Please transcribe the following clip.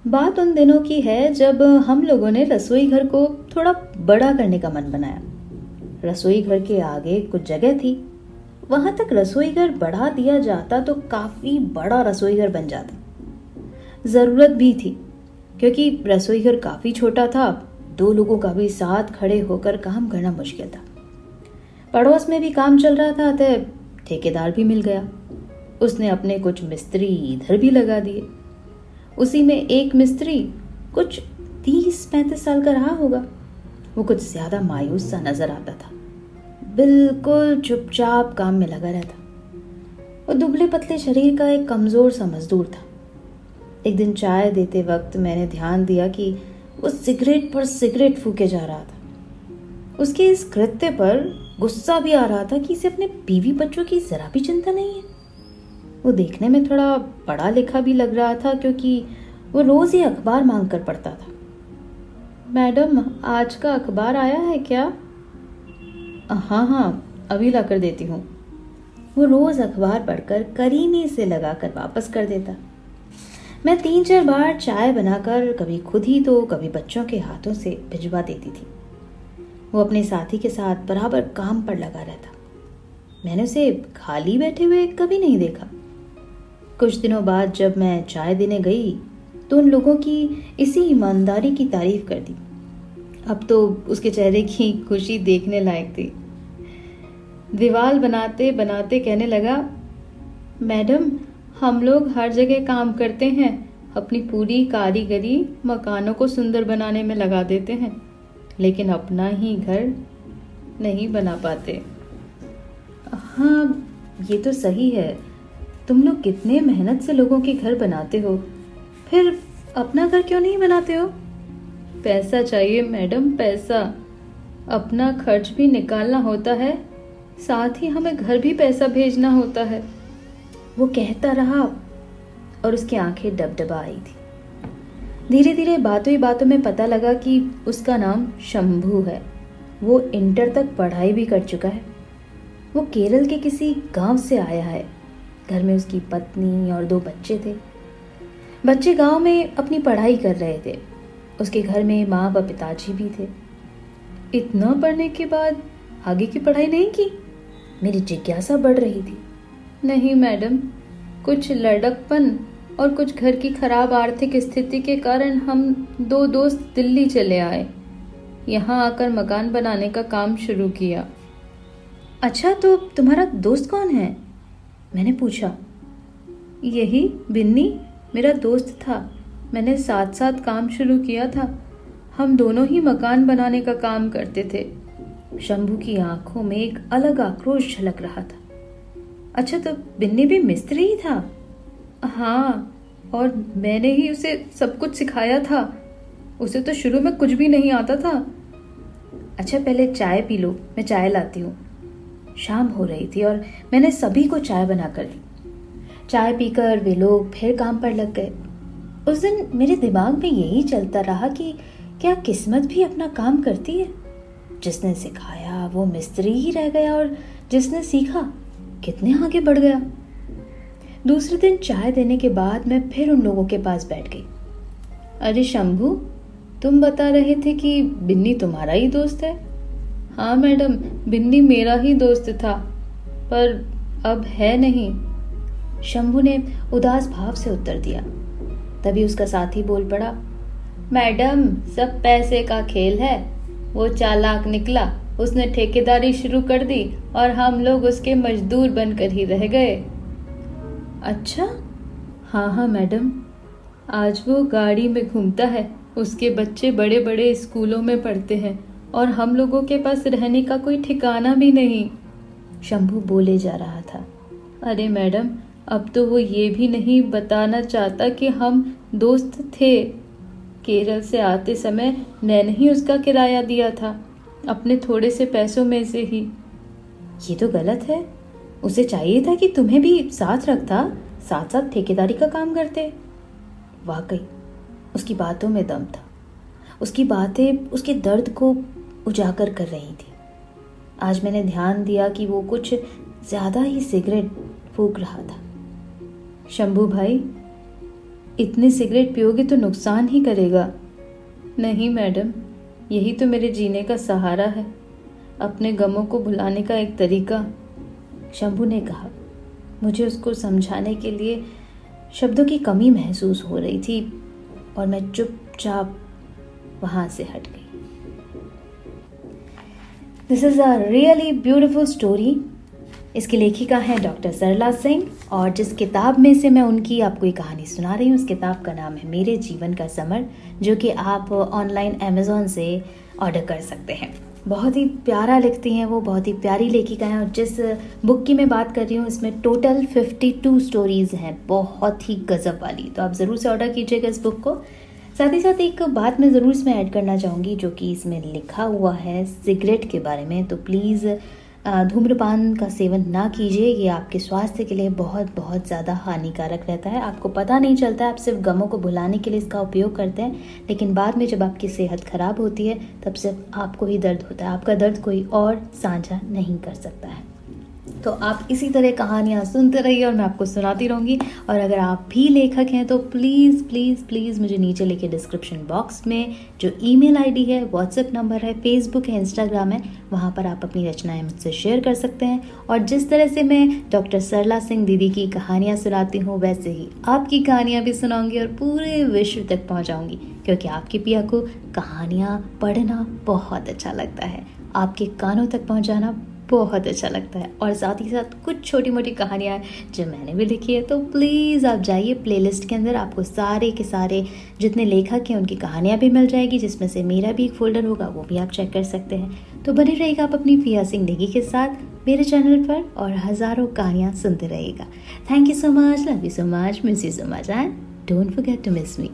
बात उन दिनों की है जब हम लोगों ने रसोई घर को थोड़ा बड़ा करने का मन बनाया। रसोई घर के आगे कुछ जगह थी, वहां तक रसोई घर बढ़ा दिया जाता तो काफी बड़ा रसोई घर बन जाता। जरूरत भी थी, क्योंकि रसोई घर काफी छोटा था। दो लोगों का भी साथ खड़े होकर काम करना मुश्किल था। पड़ोस में भी काम चल रहा था, अतः ठेकेदार भी मिल गया। उसने अपने कुछ मिस्त्री इधर भी लगा दिए। उसी में एक मिस्त्री कुछ 30-35 साल का रहा होगा। वो कुछ ज्यादा मायूस सा नजर आता था, बिल्कुल चुपचाप काम में लगा रहता। वो दुबले पतले शरीर का एक कमजोर सा मजदूर था। एक दिन चाय देते वक्त मैंने ध्यान दिया कि वो सिगरेट पर सिगरेट फूके जा रहा था। उसके इस कृत्य पर गुस्सा भी आ रहा था कि इसे अपने बीवी बच्चों की जरा भी चिंता नहीं है। वो देखने में थोड़ा पढ़ा लिखा भी लग रहा था, क्योंकि वो रोज ही अखबार मांग कर पढ़ता था। मैडम, आज का अखबार आया है क्या? हाँ हाँ, अभी ला कर देती हूँ। वो रोज अखबार पढ़कर करीने से लगाकर वापस कर देता। मैं 3-4 बार चाय बनाकर कभी खुद ही तो कभी बच्चों के हाथों से भिजवा देती थी। वो अपने साथी के साथ बराबर काम पर लगा रहता। मैंने उसे खाली बैठे हुए कभी नहीं देखा। कुछ दिनों बाद जब मैं चाय देने गई तो उन लोगों की इसी ईमानदारी की तारीफ कर दी। अब तो उसके चेहरे की खुशी देखने लायक थी। दीवार बनाते बनाते कहने लगा, मैडम, हम लोग हर जगह काम करते हैं, अपनी पूरी कारीगरी मकानों को सुंदर बनाने में लगा देते हैं, लेकिन अपना ही घर नहीं बना पाते। हाँ, ये तो सही है। तुम लोग कितने मेहनत से लोगों के घर बनाते हो, फिर अपना घर क्यों नहीं बनाते हो? पैसा चाहिए मैडम, पैसा। अपना खर्च भी निकालना होता है, साथ ही हमें घर भी पैसा भेजना होता है। वो कहता रहा और उसकी आंखें डबडबा आई थी। धीरे धीरे बातों ही बातों में पता लगा कि उसका नाम शंभू है। वो इंटर तक पढ़ाई भी कर चुका है। वो केरल के किसी गांव से आया है। घर में उसकी पत्नी और 2 बच्चे थे। बच्चे गांव में अपनी पढ़ाई कर रहे थे। उसके घर में माँ व पिताजी भी थे। इतना पढ़ने के बाद आगे की पढ़ाई नहीं की? मेरी जिज्ञासा बढ़ रही थी। नहीं मैडम, कुछ लड़कपन और कुछ घर की खराब आर्थिक स्थिति के कारण हम 2 दोस्त दिल्ली चले आए। यहाँ आकर मकान बनाने का काम शुरू किया। अच्छा, तो तुम्हारा दोस्त कौन है? मैंने पूछा। यही बिन्नी मेरा दोस्त था। मैंने साथ साथ काम शुरू किया था। हम दोनों ही मकान बनाने का काम करते थे। शंभू की आंखों में एक अलग आक्रोश झलक रहा था। अच्छा, तो बिन्नी भी मिस्त्री ही था? हाँ, और मैंने ही उसे सब कुछ सिखाया था। उसे तो शुरू में कुछ भी नहीं आता था। अच्छा, पहले चाय पी लो, मैं चाय लाती हूँ। शाम हो रही थी और मैंने सभी को चाय बनाकर दी। चाय पीकर वे लोग फिर काम पर लग गए। उस दिन मेरे दिमाग में यही चलता रहा कि क्या किस्मत भी अपना काम करती है? जिसने सिखाया वो मिस्त्री ही रह गया और जिसने सीखा कितने आगे बढ़ गया। दूसरे दिन चाय देने के बाद मैं फिर उन लोगों के पास बैठ गई। अरे शंभू, तुम बता रहे थे कि बिन्नी तुम्हारा ही दोस्त है? हाँ मैडम, बिन्नी मेरा ही दोस्त था, पर अब है नहीं। शंभू ने उदास भाव से उत्तर दिया। तभी उसका साथी बोल पड़ा, मैडम, सब पैसे का खेल है। वो चालाक निकला, उसने ठेकेदारी शुरू कर दी और हम लोग उसके मजदूर बनकर ही रह गए। अच्छा? हाँ हाँ मैडम, आज वो गाड़ी में घूमता है। उसके बच्चे बड़े बड़े स्कूलों में पढ़ते हैं और हम लोगों के पास रहने का कोई ठिकाना भी नहीं। शंभू बोले जा रहा था। अरे मैडम, अब तो वो ये भी नहीं बताना चाहता कि हम दोस्त थे। केरल से आते समय मैंने ही उसका किराया दिया था, अपने थोड़े से पैसों में से ही। ये तो गलत है। उसे चाहिए था कि तुम्हें भी साथ रखता, साथ साथ ठेकेदारी का काम करते। वाकई उसकी बातों में दम था। उसकी बातें उसके दर्द को उजागर कर रही थी। आज मैंने ध्यान दिया कि वो कुछ ज्यादा ही सिगरेट फूंक रहा था। शंभू भाई, इतनी सिगरेट पियोगे तो नुकसान ही करेगा। नहीं मैडम, यही तो मेरे जीने का सहारा है, अपने गमों को भुलाने का एक तरीका, शंभू ने कहा। मुझे उसको समझाने के लिए शब्दों की कमी महसूस हो रही थी और मैं चुपचाप वहाँ से हट गई। This is a really beautiful story. इसकी लेखिका है डॉक्टर सरला सिंह, और जिस किताब में से मैं उनकी आपको ये कहानी सुना रही हूँ उस किताब का नाम है मेरे जीवन का समर, जो कि आप ऑनलाइन अमेज़ॉन से ऑर्डर कर सकते हैं। बहुत ही प्यारा लिखती हैं वो, बहुत ही प्यारी लेखिका हैं। और जिस बुक की मैं बात कर रही हूँ इसमें टोटल 52 स्टोरीज़ हैं, बहुत ही गज़ब वाली। तो आप ज़रूर से ऑर्डर कीजिएगा इस बुक को। साथ ही साथ एक बात मैं ज़रूर इसमें ऐड करना चाहूँगी, जो कि इसमें लिखा हुआ है सिगरेट के बारे में। तो प्लीज़ धूम्रपान का सेवन ना कीजिए, ये आपके स्वास्थ्य के लिए बहुत बहुत ज़्यादा हानिकारक रहता है। आपको पता नहीं चलता है, आप सिर्फ गमों को भुलाने के लिए इसका उपयोग करते हैं, लेकिन बाद में जब आपकी सेहत खराब होती है तब सिर्फ आपको ही दर्द होता है, आपका दर्द कोई और साझा नहीं कर सकता है। तो आप इसी तरह कहानियाँ सुनते रहिए और मैं आपको सुनाती रहूँगी। और अगर आप भी लेखक हैं तो प्लीज़ प्लीज़ प्लीज़ मुझे नीचे लिखे डिस्क्रिप्शन बॉक्स में जो ईमेल आईडी है, व्हाट्सएप नंबर है, फेसबुक है, इंस्टाग्राम है, वहाँ पर आप अपनी रचनाएं मुझसे शेयर कर सकते हैं। और जिस तरह से मैं डॉक्टर सरला सिंह दीदी की कहानियाँ सुनाती हूँ वैसे ही आपकी कहानियाँ भी सुनाऊँगी और पूरे विश्व तक पहुँचाऊँगी, क्योंकि आपके पिया को कहानियाँ पढ़ना बहुत अच्छा लगता है, आपके कानों तक पहुँचाना बहुत अच्छा लगता है। और साथ ही साथ कुछ छोटी मोटी कहानियाँ जो मैंने भी लिखी है, तो प्लीज़ आप जाइए प्लेलिस्ट के अंदर, आपको सारे के सारे जितने लेखक हैं उनकी कहानियाँ भी मिल जाएगी, जिसमें से मेरा भी एक फोल्डर होगा, वो भी आप चेक कर सकते हैं। तो बने रहिएगा आप अपनी पिया सिंह नेगी के साथ मेरे चैनल पर और हज़ारों कहानियाँ सुनते रहिएगा। Thank you so much, love you so much, miss you so much and don't forget to miss me.